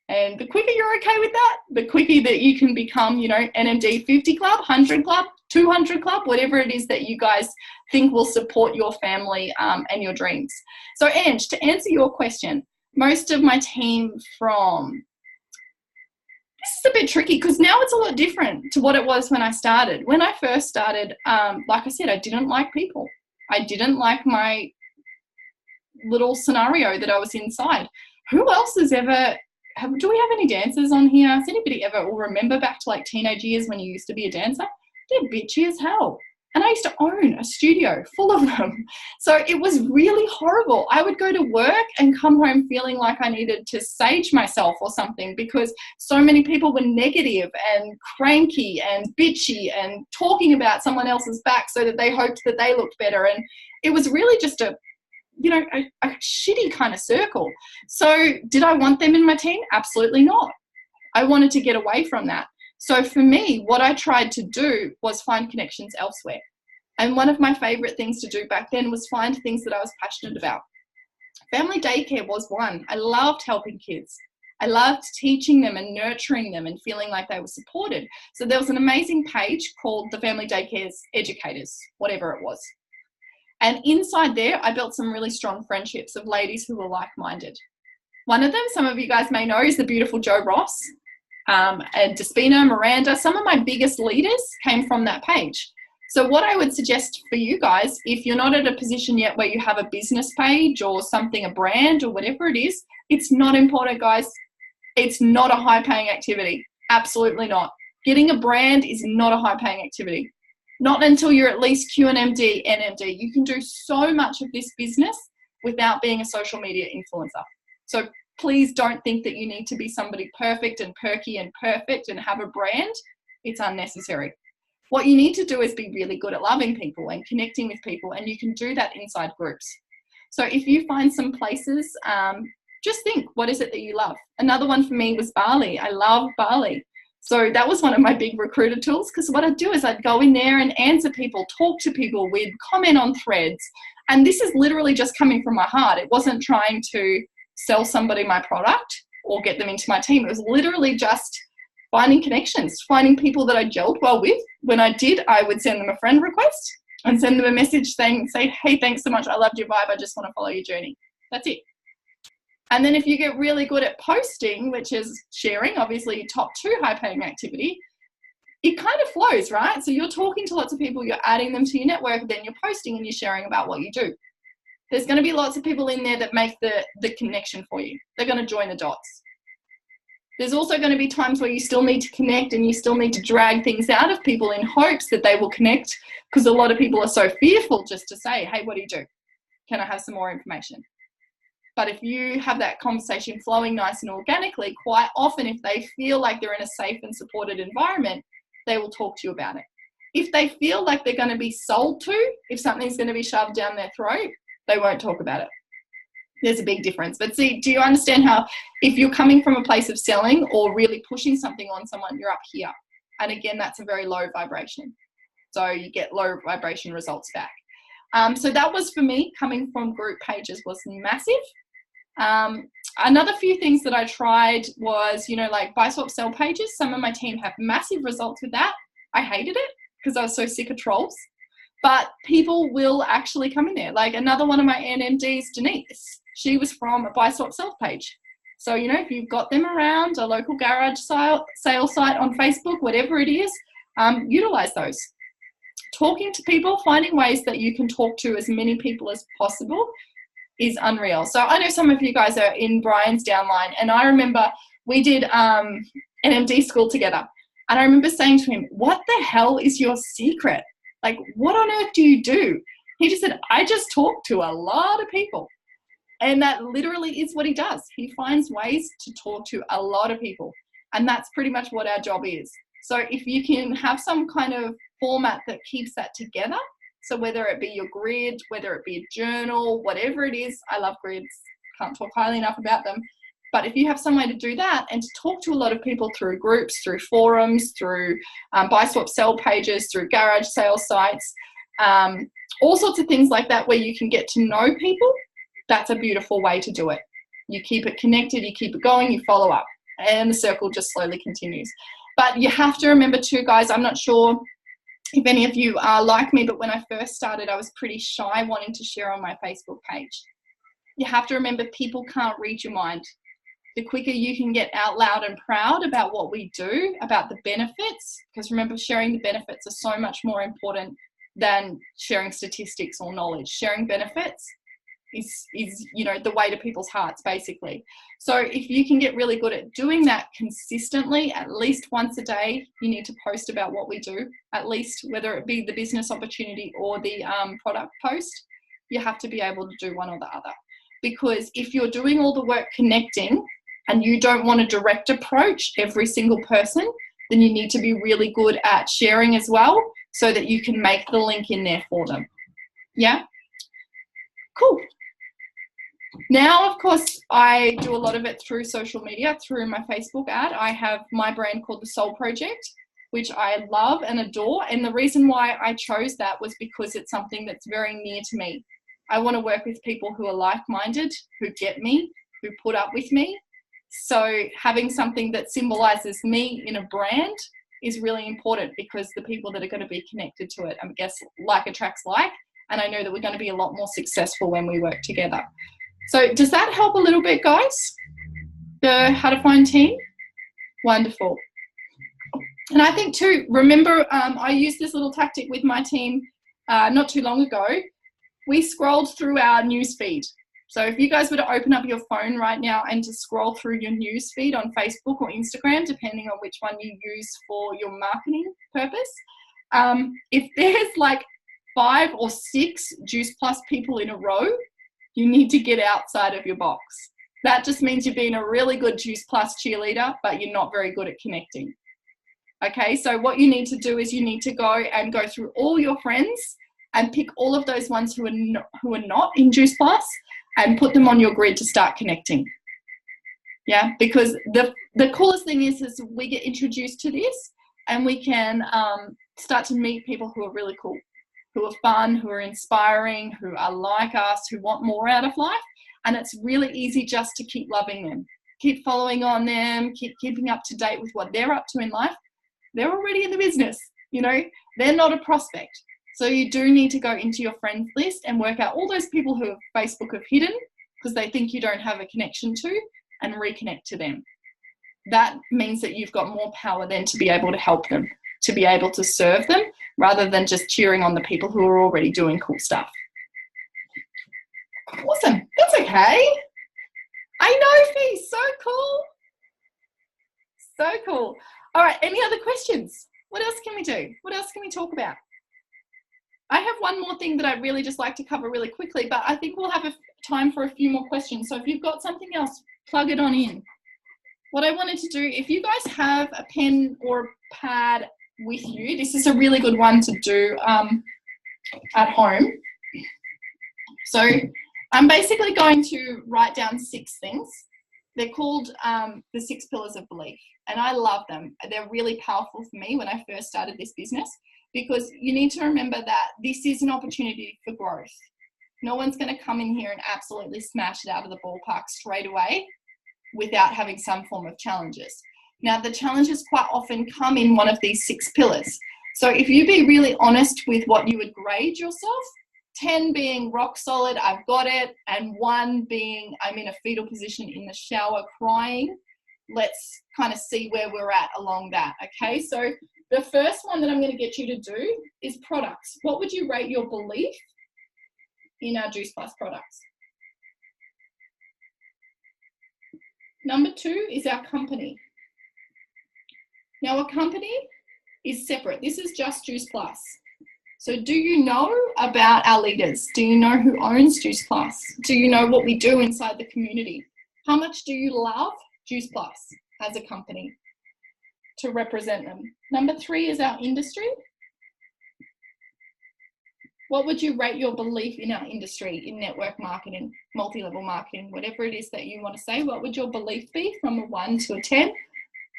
Speaker 1: And the quicker you're okay with that, the quicker that you can become, you know, NMD 50 club, 100 club, 200 club, whatever it is that you guys think will support your family and your dreams. So Ange, to answer your question, most of my team from, this is a bit tricky because now it's a lot different to what it was when I started. When I first started, like I said, I didn't like people. I didn't like my little scenario that I was inside. Who else has ever... do we have any dancers on here? Has anybody ever remember back to like teenage years when you used to be a dancer? They're bitchy as hell. And I used to own a studio full of them. So it was really horrible. I would go to work and come home feeling like I needed to sage myself or something because so many people were negative and cranky and bitchy and talking about someone else's back so that they hoped that they looked better. And it was really just a shitty kind of circle. So did I want them in my team? Absolutely not. I wanted to get away from that. So for me, what I tried to do was find connections elsewhere. And one of my favorite things to do back then was find things that I was passionate about. Family daycare was one. I loved helping kids. I loved teaching them and nurturing them and feeling like they were supported. So there was an amazing page called the Family Daycare's Educators, whatever it was. And inside there, I built some really strong friendships of ladies who were like-minded. One of them, some of you guys may know, is the beautiful Jo Ross, and Despina, Miranda. Some of my biggest leaders came from that page. So what I would suggest for you guys, if you're not at a position yet where you have a business page or something, a brand or whatever it is, it's not important, guys. It's not a high-paying activity. Absolutely not. Getting a brand is not a high-paying activity. Not until you're at least QNMD, NMD. You can do so much of this business without being a social media influencer. So please don't think that you need to be somebody perfect and perky and perfect and have a brand. It's unnecessary. What you need to do is be really good at loving people and connecting with people, and you can do that inside groups. So if you find some places, just think, what is it that you love? Another one for me was Bali. I love Bali. So that was one of my big recruiter tools, because what I'd do is I'd go in there and answer people, talk to people, we'd comment on threads. And this is literally just coming from my heart. It wasn't trying to sell somebody my product or get them into my team. It was literally just finding connections, finding people that I gelled well with. When I did, I would send them a friend request and send them a message saying, hey, thanks so much. I loved your vibe. I just want to follow your journey. That's it. And then if you get really good at posting, which is sharing, obviously your top 2 high-paying activity, it kind of flows, right? So you're talking to lots of people, you're adding them to your network, then you're posting and you're sharing about what you do. There's going to be lots of people in there that make the connection for you. They're going to join the dots. There's also going to be times where you still need to connect and you still need to drag things out of people in hopes that they will connect, because a lot of people are so fearful just to say, hey, what do you do? Can I have some more information? But if you have that conversation flowing nice and organically, quite often if they feel like they're in a safe and supported environment, they will talk to you about it. if they feel like they're going to be sold to, if something's going to be shoved down their throat, they won't talk about it. There's a big difference. But see, do you understand how if you're coming from a place of selling or really pushing something on someone, you're up here. And again, that's a very low vibration. So you get low vibration results back. So that was for me, coming from group pages was massive. Another few things that I tried was, you know, like buy, swap, sell pages. Some of my team have massive results with that. I hated it because I was so sick of trolls. But people will actually come in there. Like another one of my NMDs, Denise, she was from a buy, swap, sell page. So, you know, if you've got them around, a local garage sale site on Facebook, whatever it is, utilize those. Talking to people, finding ways that you can talk to as many people as possible is unreal. So I know some of you guys are in Brian's downline, and I remember we did NMD school together. And I remember saying to him, what the hell is your secret? Like, what on earth do you do? He just said, I just talk to a lot of people. And that literally is what he does. He finds ways to talk to a lot of people. And that's pretty much what our job is. So if you can have some kind of format that keeps that together, so whether it be your grid, whether it be a journal, whatever it is, I love grids, can't talk highly enough about them. But if you have some way to do that and to talk to a lot of people through groups, through forums, through buy, swap, sell pages, through garage sale sites, all sorts of things like that where you can get to know people, that's a beautiful way to do it. You keep it connected, you keep it going, you follow up, and the circle just slowly continues. But you have to remember too, guys, I'm not sure if any of you are like me, but when I first started, I was pretty shy wanting to share on my Facebook page. You have to remember people can't read your mind. The quicker you can get out loud and proud about what we do, about the benefits, because remember, sharing the benefits are so much more important than sharing statistics or knowledge. Sharing benefits is you know, the way to people's hearts, basically. So if you can get really good at doing that consistently, at least once a day, you need to post about what we do, at least, whether it be the business opportunity or the product post, you have to be able to do one or the other. Because if you're doing all the work connecting and you don't want a direct approach every single person, then you need to be really good at sharing as well so that you can make the link in there for them. Yeah? Cool. Now, of course, I do a lot of it through social media, through my Facebook ad. I have my brand called The Soul Project, which I love and adore. And the reason why I chose that was because it's something that's very near to me. I want to work with people who are like-minded, who get me, who put up with me. So having something that symbolizes me in a brand is really important, because the people that are going to be connected to it, I guess, like attracts like. And I know that we're going to be a lot more successful when we work together. So does that help a little bit, guys? The how to find team? Wonderful. And I think too, remember, I used this little tactic with my team not too long ago. We scrolled through our news feed. So if you guys were to open up your phone right now and to scroll through your news feed on Facebook or Instagram, depending on which one you use for your marketing purpose, if there's like 5 or 6 Juice Plus people in a row, you need to get outside of your box. That just means you're being a really good Juice Plus cheerleader, but you're not very good at connecting. Okay, so what you need to do is you need to go through all your friends and pick all of those ones who are not in Juice Plus and put them on your grid to start connecting. Yeah, because the coolest thing is we get introduced to this and we can start to meet people who are really cool, who are fun, who are inspiring, who are like us, who want more out of life. And it's really easy just to keep loving them, keep following on them, keep keeping up to date with what they're up to in life. They're already in the business, you know, they're not a prospect. So you do need to go into your friends list and work out all those people who Facebook have hidden because they think you don't have a connection to, and reconnect to them. That means that you've got more power then to be able to help them, to be able to serve them, rather than just cheering on the people who are already doing cool stuff. Awesome. That's okay. I know, Fee. So cool. So cool. All right. Any other questions? What else can we do? What else can we talk about? I have one more thing that I'd really just like to cover really quickly, but I think we'll have time for a few more questions. So if you've got something else, plug it on in. What I wanted to do, if you guys have a pen or pad with you. This is a really good one to do at home. So I'm basically going to write down 6 things. They're called the 6 pillars of belief, and I love them. They're really powerful for me when I first started this business, because you need to remember that this is an opportunity for growth. No one's going to come in here and absolutely smash it out of the ballpark straight away without having some form of challenges. Now, the challenges quite often come in one of these 6 pillars. So if you be really honest with what you would grade yourself, 10 being rock solid, I've got it, and 1 being I'm in a fetal position in the shower crying, let's kind of see where we're at along that, okay? So the first one that I'm going to get you to do is products. What would you rate your belief in our Juice Plus products? Number 2 is our company. Now, a company is separate. This is just Juice Plus. So do you know about our leaders? Do you know who owns Juice Plus? Do you know what we do inside the community? How much do you love Juice Plus as a company to represent them? Number 3 is our industry. What would you rate your belief in our industry, in network marketing, multi-level marketing, whatever it is that you want to say? What would your belief be from a 1 to a 10?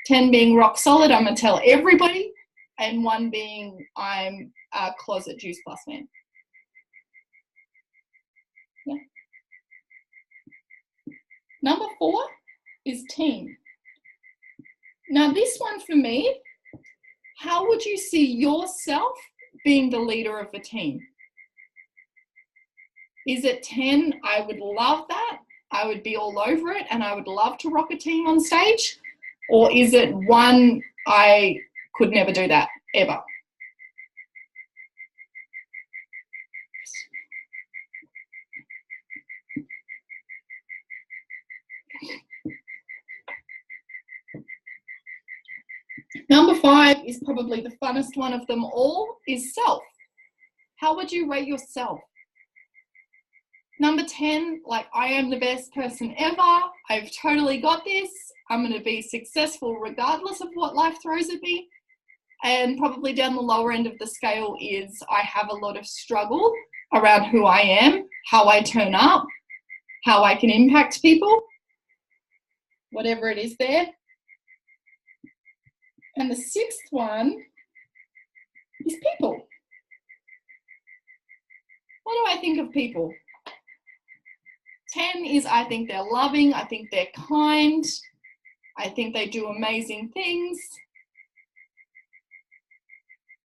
Speaker 1: 10 being rock solid, I'm going to tell everybody, and 1 being I'm a closet Juice Plus man. Yeah. Number 4 is team. Now this one for me, how would you see yourself being the leader of the team? Is it 10, I would love that, I would be all over it, and I would love to rock a team on stage? Or is it 1, I could never do that, ever? Number 5 is probably the funnest one of them all, is self. How would you rate yourself? Number 10, like I am the best person ever. I've totally got this. I'm going to be successful regardless of what life throws at me. And probably down the lower end of the scale is I have a lot of struggle around who I am, how I turn up, how I can impact people, whatever it is there. And the 6th one is people. What do I think of people? 10 is I think they're loving, I think they're kind, I think they do amazing things.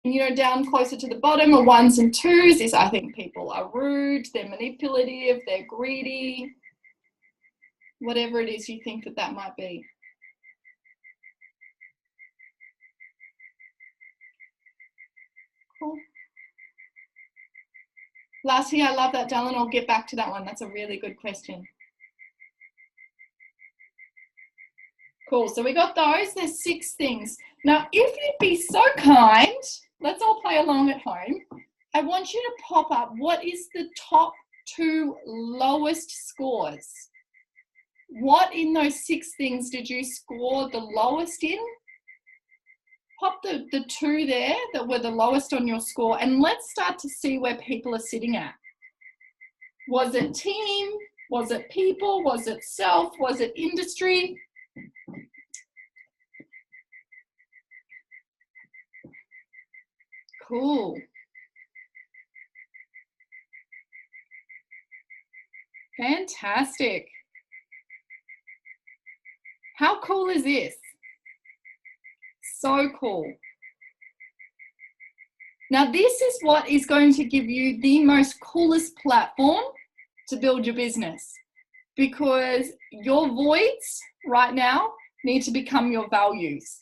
Speaker 1: And, you know, down closer to the bottom are 1s and 2s is I think people are rude, they're manipulative, they're greedy, whatever it is you think that that might be. Cool. Lastly, I love that, Dylan. I'll get back to that one. That's a really good question. Cool. So we got those. There's 6 things. Now, if you'd be so kind, let's all play along at home. I want you to pop up what is the top 2 lowest scores. What in those 6 things did you score the lowest in? Pop the 2 there that were the lowest on your score, and let's start to see where people are sitting at. Was it team? Was it people? Was it self? Was it industry? Cool. Fantastic. How cool is this? So cool. Now, this is what is going to give you the most coolest platform to build your business, because your voids right now need to become your values.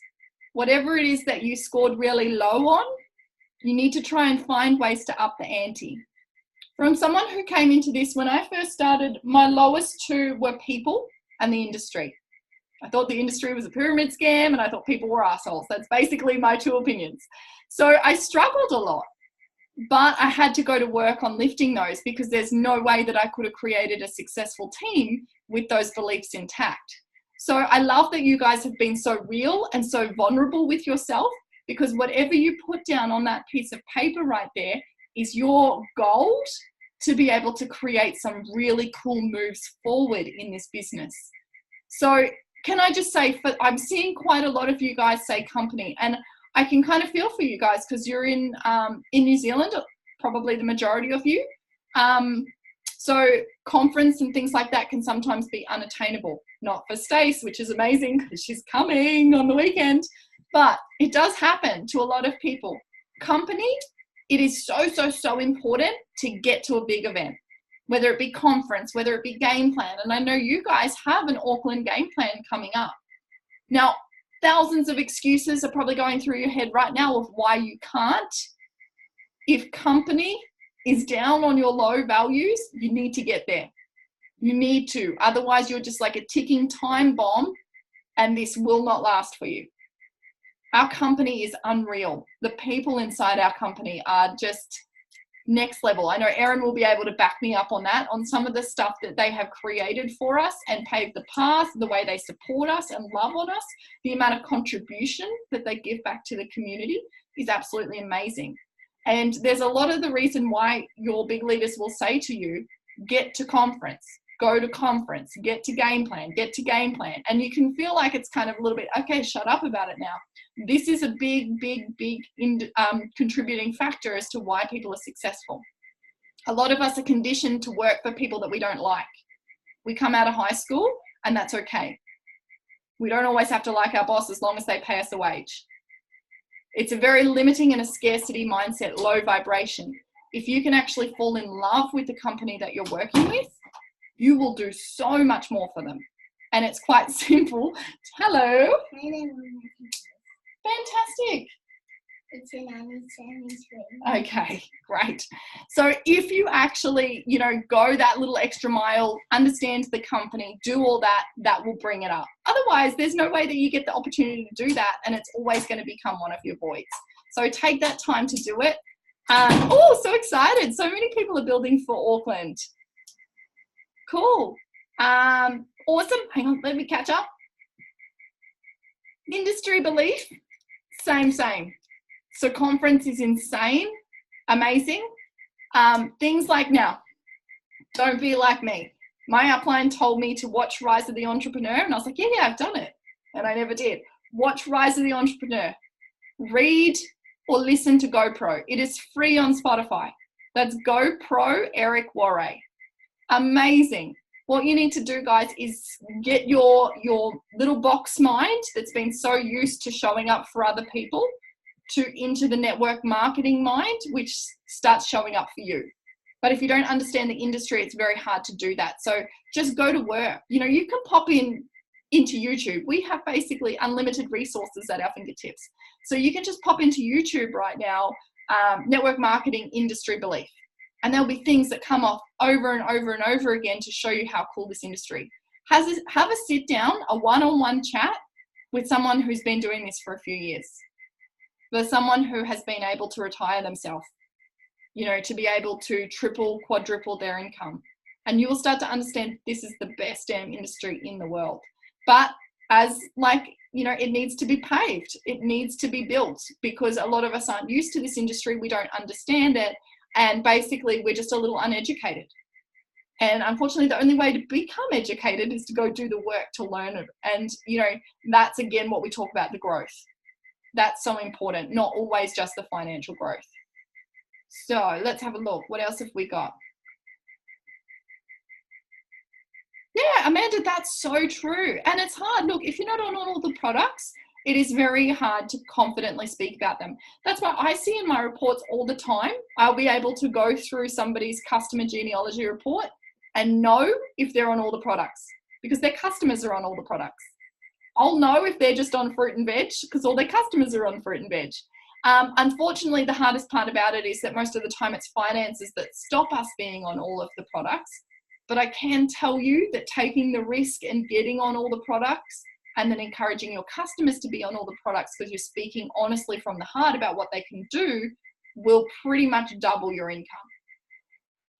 Speaker 1: Whatever it is that you scored really low on, you need to try and find ways to up the ante. From someone who came into this, when I first started, my lowest 2 were people and the industry. I thought the industry was a pyramid scam, and I thought people were assholes. That's basically my 2 opinions. So I struggled a lot, but I had to go to work on lifting those, because there's no way that I could have created a successful team with those beliefs intact. So I love that you guys have been so real and so vulnerable with yourself, because whatever you put down on that piece of paper right there is your gold to be able to create some really cool moves forward in this business. So can I just say, I'm seeing quite a lot of you guys say company, and I can kind of feel for you guys because you're in New Zealand, probably the majority of you. So conference and things like that can sometimes be unattainable. Not for Stace, which is amazing because she's coming on the weekend, but it does happen to a lot of people. Company, it is so important to get to a big event, whether it be conference, whether it be game plan. And I know you guys have an Auckland game plan coming up. Now, thousands of excuses are probably going through your head right now of why you can't. If company is down on your low values, you need to get there. You need to. Otherwise, you're just like a ticking time bomb, and this will not last for you. Our company is unreal. The people inside our company are just next level. I know Erin will be able to back me up on that, on some of the stuff that they have created for us and paved the path, the way they support us and love on us, the amount of contribution that they give back to the community is absolutely amazing. And there's a lot of the reason why your big leaders will say to you, get to conference, go to conference, get to game plan, get to game plan. And you can feel like it's kind of a little bit, okay, shut up about it now. This is a big contributing factor as to why people are successful. A lot of us are conditioned to work for people that we don't like. We come out of high school and that's okay. We don't always have to like our boss as long as they pay us a wage. It's a very limiting and a scarcity mindset, low vibration. If you can actually fall in love with the company that you're working with, you will do so much more for them. And it's quite simple. Hello. Fantastic.
Speaker 2: It's an understanding screen.
Speaker 1: Okay, great. So if you actually, go that little extra mile, understand the company, do all that, that will bring it up. Otherwise, there's no way that you get the opportunity to do that, and it's always going to become one of your voids. So take that time to do it. Oh, so excited. So many people are building for Auckland. Cool. Awesome. Hang on, let me catch up. Industry belief, same. So conference is insane, amazing. Things like now, don't be like me. My upline told me to watch Rise of the Entrepreneur, and I was like, yeah, I've done it. And I never did. Watch Rise of the Entrepreneur. Read or listen to GoPro. It is free on Spotify. That's GoPro Eric Warre. Amazing. What you need to do, guys, is get your little box mind that's been so used to showing up for other people into the network marketing mind, which starts showing up for you. But if you don't understand the industry, it's very hard to do that. So just go to work. You can pop into YouTube. We have basically unlimited resources at our fingertips. So you can just pop into YouTube right now, network marketing industry belief. And there'll be things that come off over and over and over again to show you how cool this industry. Have a sit down, a one-on-one chat with someone who's been doing this for a few years. There's someone who has been able to retire themselves, to be able to triple, quadruple their income. And you will start to understand this is the best damn industry in the world. But it needs to be paved. It needs to be built because a lot of us aren't used to this industry. We don't understand it. And basically, we're just a little uneducated. And unfortunately, the only way to become educated is to go do the work to learn it. And, that's, again, what we talk about, the growth. That's so important, not always just the financial growth. So let's have a look. What else have we got? Yeah, Amanda, that's so true. And it's hard. Look, if you're not on all the products, it is very hard to confidently speak about them. That's why I see in my reports all the time, I'll be able to go through somebody's customer genealogy report and know if they're on all the products because their customers are on all the products. I'll know if they're just on fruit and veg because all their customers are on fruit and veg. Unfortunately, the hardest part about it is that most of the time it's finances that stop us being on all of the products. But I can tell you that taking the risk and getting on all the products and then encouraging your customers to be on all the products because you're speaking honestly from the heart about what they can do will pretty much double your income.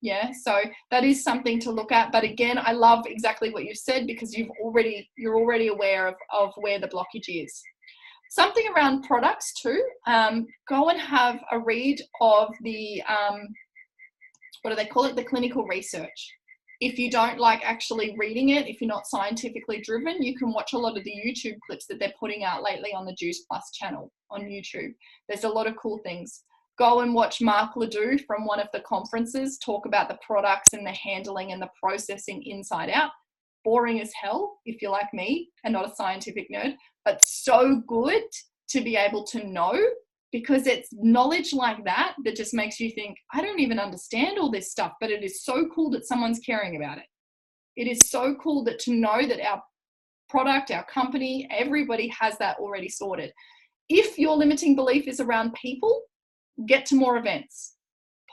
Speaker 1: Yeah, so that is something to look at. But again, I love exactly what you said because you're already aware of where the blockage is. Something around products too. Go and have a read of the, what do they call it? The clinical research. If you don't like actually reading it, if you're not scientifically driven, you can watch a lot of the YouTube clips that they're putting out lately on the Juice Plus channel on YouTube. There's a lot of cool things. Go and watch Mark Ledoux from one of the conferences talk about the products and the handling and the processing inside out. Boring as hell if you're like me and not a scientific nerd, but so good to be able to know, because it's knowledge like that that just makes you think, I don't even understand all this stuff, but it is so cool that someone's caring about it. It is so cool that to know that our product, our company, everybody has that already sorted. If your limiting belief is around people, get to more events,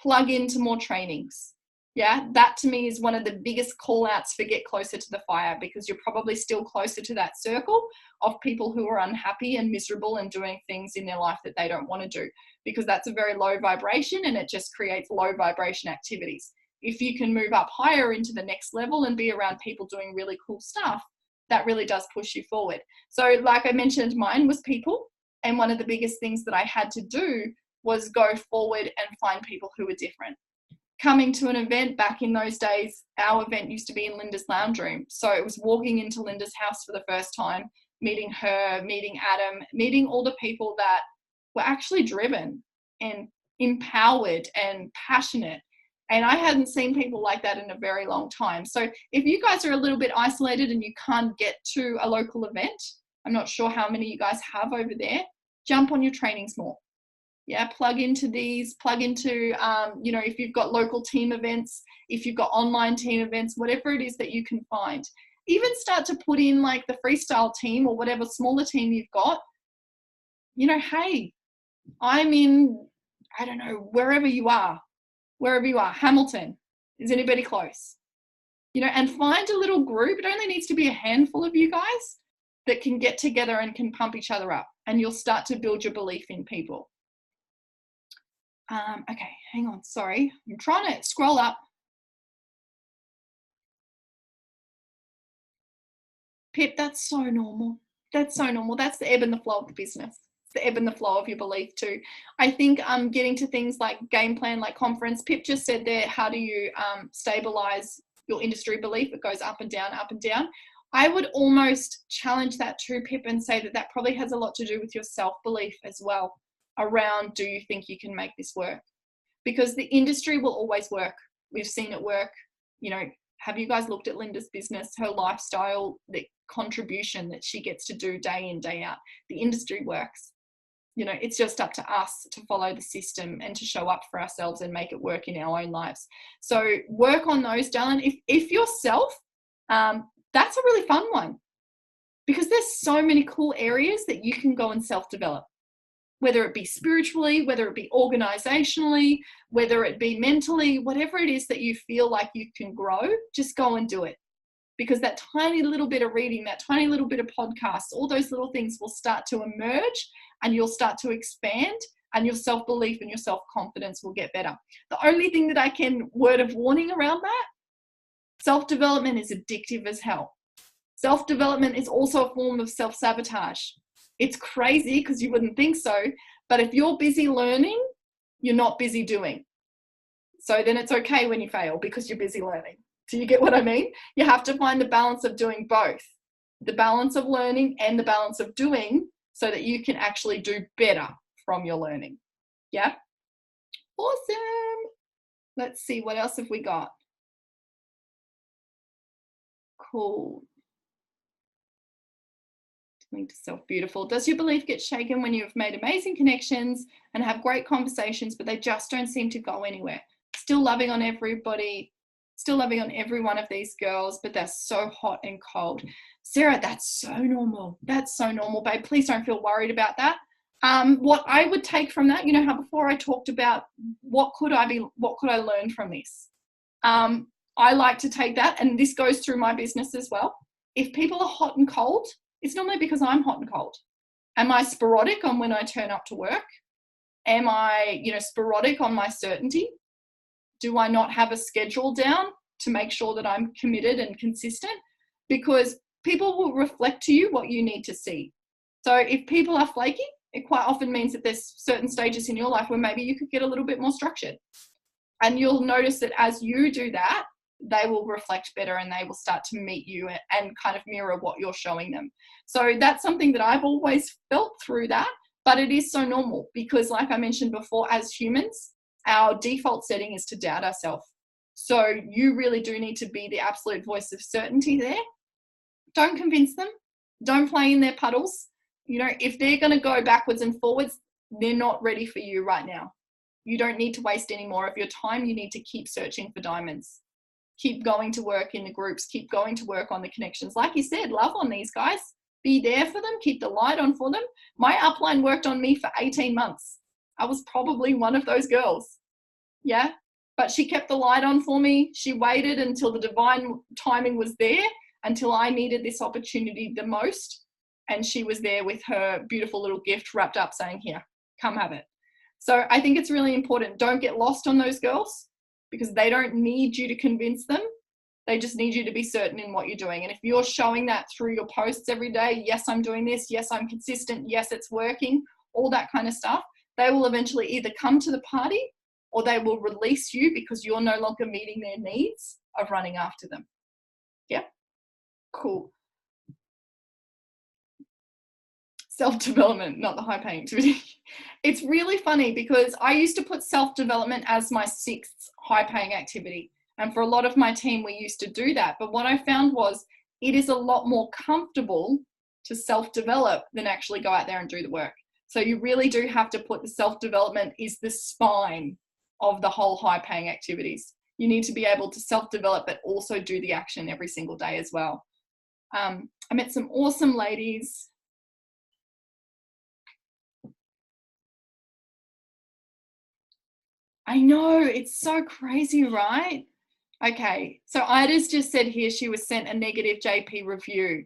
Speaker 1: plug into more trainings. Yeah, that to me is one of the biggest call outs for get closer to the fire, because you're probably still closer to that circle of people who are unhappy and miserable and doing things in their life that they don't want to do, because that's a very low vibration and it just creates low vibration activities. If you can move up higher into the next level and be around people doing really cool stuff, that really does push you forward. So like I mentioned, mine was people. And one of the biggest things that I had to do was go forward and find people who were different. Coming to an event back in those days, our event used to be in Linda's lounge room. So it was walking into Linda's house for the first time, meeting her, meeting Adam, meeting all the people that were actually driven and empowered and passionate. And I hadn't seen people like that in a very long time. So if you guys are a little bit isolated and you can't get to a local event, I'm not sure how many you guys have over there, jump on your trainings more. Yeah, plug into these, plug into, if you've got local team events, if you've got online team events, whatever it is that you can find. Even start to put in like the freestyle team or whatever smaller team you've got. Hey, I'm in, I don't know, wherever you are, Hamilton. Is anybody close? And find a little group. It only needs to be a handful of you guys that can get together and can pump each other up, and you'll start to build your belief in people. Okay, hang on, sorry. I'm trying to scroll up. Pip, that's so normal. That's so normal. That's the ebb and the flow of the business. It's the ebb and the flow of your belief too. I think getting to things like game plan, like conference. Pip just said there, how do you stabilize your industry belief? It goes up and down, up and down. I would almost challenge that too, Pip, and say that that probably has a lot to do with your self-belief as well, around, do you think you can make this work? Because the industry will always work. We've seen it work. Have you guys looked at Linda's business, her lifestyle, the contribution that she gets to do day in, day out? The industry works. It's just up to us to follow the system and to show up for ourselves and make it work in our own lives. So work on those, darling. If yourself, that's a really fun one, because there's so many cool areas that you can go and self-develop. Whether it be spiritually, whether it be organizationally, whether it be mentally, whatever it is that you feel like you can grow, just go and do it. Because that tiny little bit of reading, that tiny little bit of podcasts, all those little things will start to emerge, and you'll start to expand, and your self-belief and your self-confidence will get better. The only thing that I can word of warning around that, self-development is addictive as hell. Self-development is also a form of self-sabotage. It's crazy because you wouldn't think so, but if you're busy learning, you're not busy doing. So then it's okay when you fail because you're busy learning. Do you get what I mean? You have to find the balance of doing both, the balance of learning and the balance of doing, so that you can actually do better from your learning. Yeah? Awesome. Let's see, what else have we got? Cool. Link to self, beautiful. Does your belief get shaken when you've made amazing connections and have great conversations, but they just don't seem to go anywhere? Still loving on everybody, still loving on every one of these girls, but they're so hot and cold. Sarah, that's so normal. That's so normal, babe. Please don't feel worried about that. What I would take from that, how before I talked about what could I learn from this? I like to take that, and this goes through my business as well. If people are hot and cold, it's normally because I'm hot and cold. Am I sporadic on when I turn up to work? Am I, sporadic on my certainty? Do I not have a schedule down to make sure that I'm committed and consistent? Because people will reflect to you what you need to see. So if people are flaky, it quite often means that there's certain stages in your life where maybe you could get a little bit more structured. And you'll notice that as you do that, they will reflect better and they will start to meet you and kind of mirror what you're showing them. So that's something that I've always felt through that, but it is so normal because like I mentioned before, as humans, our default setting is to doubt ourselves. So you really do need to be the absolute voice of certainty there. Don't convince them. Don't play in their puddles. You know, if they're going to go backwards and forwards, they're not ready for you right now. You don't need to waste any more of your time. You need to keep searching for diamonds. Keep going to work in the groups. Keep going to work on the connections. Like you said, love on these guys. Be there for them. Keep the light on for them. My upline worked on me for 18 months. I was probably one of those girls. Yeah. But she kept the light on for me. She waited until the divine timing was there, until I needed this opportunity the most. And she was there with her beautiful little gift wrapped up saying, here, come have it. So I think it's really important. Don't get lost on those girls because they don't need you to convince them. They just need you to be certain in what you're doing. And if you're showing that through your posts every day, yes, I'm doing this. Yes, I'm consistent. Yes, it's working. All that kind of stuff. They will eventually either come to the party or they will release you because you're no longer meeting their needs of running after them. Yeah. Cool. Self-development, not the high-paying activity. It's really funny because I used to put self-development as my 6th high-paying activity. And for a lot of my team, we used to do that. But what I found was it is a lot more comfortable to self-develop than actually go out there and do the work. So you really do have to put the self-development is the spine of the whole high-paying activities. You need to be able to self-develop, but also do the action every single day as well. I met some awesome ladies. I know, it's so crazy, right? Okay, so Ida's just said here she was sent a negative JP review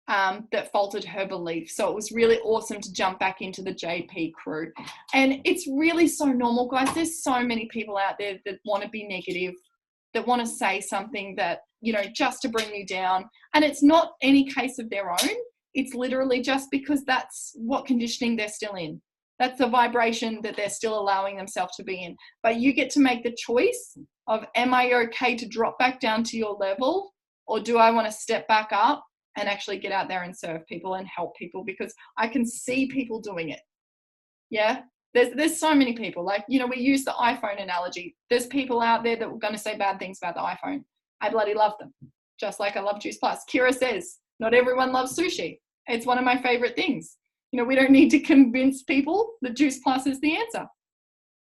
Speaker 1: that faltered her belief. So it was really awesome to jump back into the JP crew. And it's really so normal, guys. There's so many people out there that want to be negative, that want to say something that, you know, just to bring you down. And it's not any case of their own. It's literally just because that's what conditioning they're still in. That's the vibration that they're still allowing themselves to be in. But you get to make the choice of, am I okay to drop back down to your level, or do I want to step back up and actually get out there and serve people and help people? Because I can see people doing it. Yeah. There's so many people. Like, you know, we use the iPhone analogy. There's people out there that were going to say bad things about the iPhone. I bloody love them. Just like I love Juice Plus. Kira says, not everyone loves sushi. It's one of my favorite things. You know, we don't need to convince people that Juice Plus is the answer.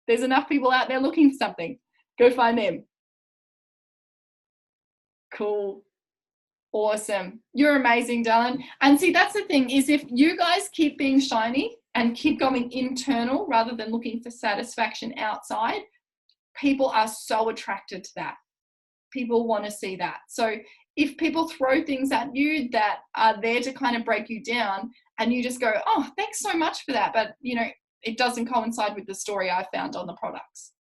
Speaker 1: There's enough people out there looking for something. Go find them. Cool. Awesome. You're amazing, Dylan. And see, that's the thing is, if you guys keep being shiny and keep going internal rather than looking for satisfaction outside, people are so attracted to that. People want to see that. So if people throw things at you that are there to kind of break you down and you just go, oh, thanks so much for that, but, you know, it doesn't coincide with the story I found on the products,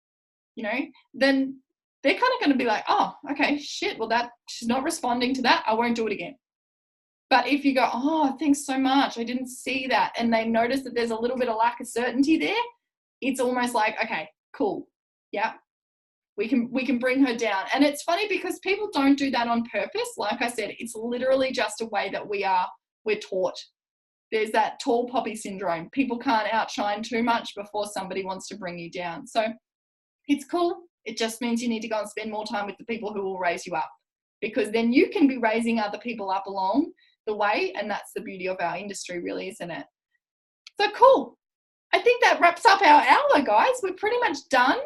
Speaker 1: you know, then they're kind of going to be like, oh, okay, shit, well, she's not responding to that. I won't do it again. But if you go, oh, thanks so much, I didn't see that, and they notice that there's a little bit of lack of certainty there, it's almost like, okay, cool, yeah, we can bring her down. And it's funny because people don't do that on purpose. Like I said, it's literally just a way that we're taught. There's that tall poppy syndrome. People can't outshine too much before somebody wants to bring you down. So it's cool. It just means you need to go and spend more time with the people who will raise you up, because then you can be raising other people up along the way. And that's the beauty of our industry, really, isn't it? So cool. I think that wraps up our hour, guys. We're pretty much done.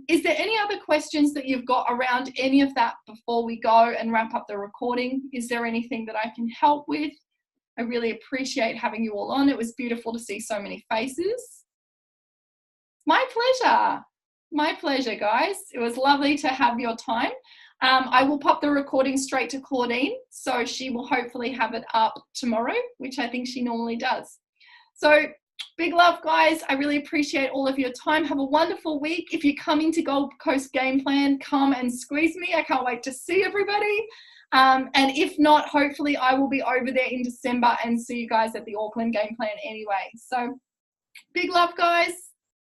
Speaker 1: Is there any other questions that you've got around any of that before we go and wrap up the recording? Is there anything that I can help with? I really appreciate having you all on. It was beautiful to see so many faces. My pleasure. My pleasure, guys. It was lovely to have your time. I will pop the recording straight to Claudine, so she will hopefully have it up tomorrow, which I think she normally does. So Big love, guys. I really appreciate all of your time. Have a wonderful week. If you're coming to Gold Coast Game Plan, come and squeeze me. I can't wait to see everybody. And if not, hopefully I will be over there in December and see you guys at the Auckland Game Plan anyway. So big love, guys.